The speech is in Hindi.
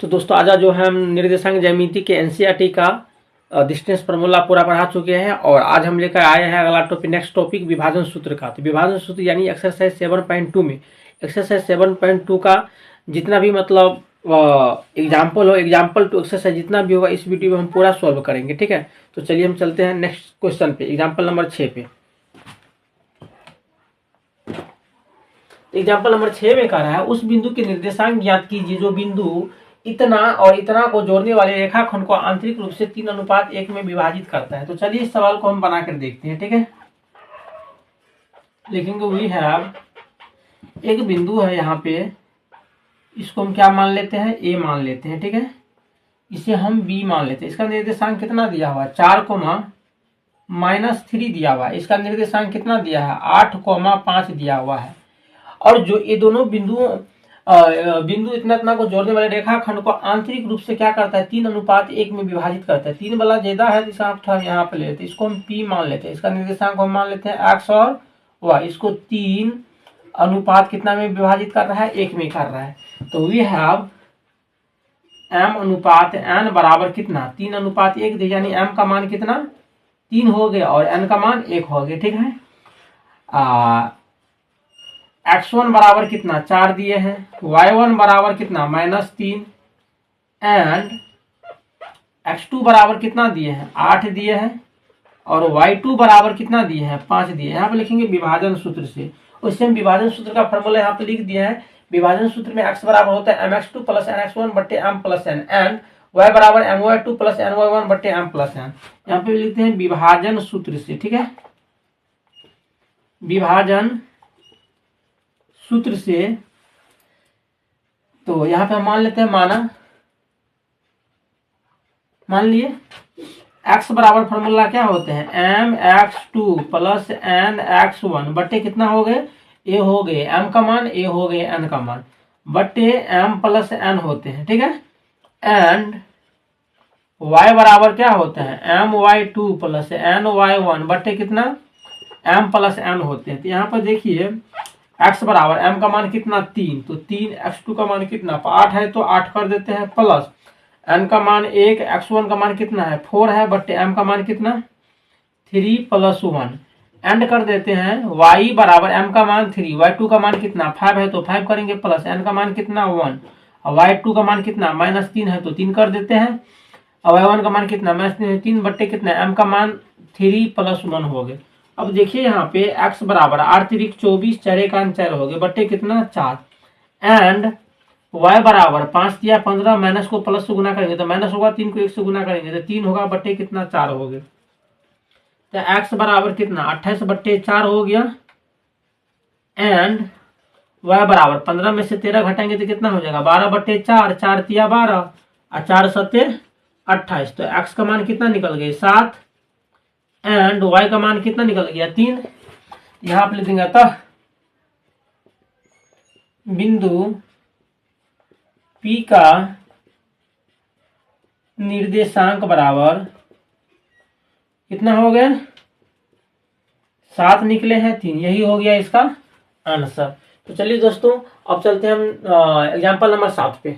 तो दोस्तों आज जो है हम निर्देशांक ज्यामिति के एनसीईआरटी का डिस्टेंस फार्मूला पूरा पढ़ा चुके हैं और आज हम लेकर आए हैं अगला टॉपिक, नेक्स्ट टॉपिक विभाजन सूत्र का। तो विभाजन सूत्र यानी एक्सरसाइज 7.2 में एक्सरसाइज 7.2 का जितना भी मतलब एग्जाम्पल हो, एग्जाम्पल टू एक्सरसाइज जितना भी होगा इस वीडियो में हम पूरा सॉल्व करेंगे। ठीक है, तो चलिए हम चलते हैं नेक्स्ट क्वेश्चन पे, एग्जाम्पल नंबर 6 पे। एग्जाम्पल नंबर 6 में कह रहा है उस बिंदु के निर्देशांक ज्ञात कीजिए जो बिंदु इतना और इतना को जोड़ने वाले रेखाखंड को आंतरिक रूप से 3:1 में विभाजित करता है। तो चलिए इस सवाल को हम बनाकर देखते हैं। ठीक है, लिखेंगे वी हैव, एक बिंदु है यहाँ पे, इसको हम क्या मान लेते हैं, ए मान लेते हैं। ठीक है, इसे हम बी मान लेते हैं। इसका निर्देशांक कितना दिया हुआ है, 4,-3 दिया हुआ है। इसका निर्देशांक कितना दिया है, 8,5 दिया हुआ है। और जो ये दोनों बिंदु इतना इतना को जोड़ने वाले रेखाखंड को आंतरिक रूप से क्या करता है, 3:1 में विभाजित करता है। 3 वाला ज्यादा है जिसका हम यहाँ पे लेते हैं, इसको हम पी मान लेते हैं। इसका निर्देशांक हम मान लेते हैं एक्स और वाई। इसको 3 कितना में विभाजित कर रहा है, 1 में कर रहा है। तो वी हैव m/n बराबर कितना, 3:1 दे, यानी m का मान कितना 3 हो गया और n का मान 1 हो गया। ठीक है, x1 बराबर कितना 4 दिए हैं, y1 बराबर कितना -3 एंड x2 बराबर कितना दिए हैं 8 दिए हैं और y2 बराबर कितना दिए हैं 5 दिए। यहाँ पे लिखेंगे विभाजन सूत्र से, उससे हम विभाजन सूत्र का फॉर्मूला यहाँ पे लिख दिए हैं। विभाजन सूत्र में x बराबर होता है mx2 + nx1 बट्टे m + n एंड y बराबर my2 + ny1 बट्टे m + n। यहाँ पे लिखते हैं विभाजन सूत्र से। ठीक है, विभाजन सूत्र से। तो यहाँ पे हम मान लेते हैं, मान लिए x बराबर फॉर्मूला क्या होते हैं, mx2 + nx1 बट्टे कितना हो गए, a हो गए, m का मान a हो गए, n का मान बट्टे m + n होते हैं। ठीक है, एंड y बराबर क्या होते हैं, my2 + ny1 बट्टे कितना m + n होते हैं। तो यहाँ पर देखिए x बराबर m का मान कितना 3, तो 3, x2 का मान कितना 8 है तो 8 कर देते हैं, प्लस n का मान 1, x1 का मान कितना है 4 है बट्टे m का मान कितना 3 + 1 एंड कर देते हैं। y बराबर m का मान 3, y2 का मान कितना 5 है तो 5 करेंगे, प्लस n का मान कितना 1 और y2 का मान कितना -3 है तो 3 कर देते हैं और y1 का मान कितना -3 बट्टे कितना m का मान 3 + 1 हो गए। अब देखिए यहाँ पे x बराबर 8 × 24 4 × 4 हो गए बट्टे कितना 4 एंड y बराबर 5 दिया 15, माइनस को प्लस से गुना करेंगे तो माइनस होगा, 3 को 1 से गुना करेंगे तो 3 होगा बट्टे कितना 4 हो गए। तो x बराबर कितना 28 बट्टे 4 हो गया एंड y बराबर 15 में से 13 घटाएंगे तो कितना हो जाएगा 12 बट्टे 4, 4 तिया 12 और 4 सत्ते 28। तो x का मान कितना निकल गया 7 एंड y का मान कितना निकल गया 3। यहाँ पे लिख देंगे तो बिंदु P का निर्देशांक बराबर कितना हो गया 7 निकले हैं 3, यही हो गया इसका आंसर। तो चलिए दोस्तों अब चलते हैं हम एग्जाम्पल नंबर 7 पे।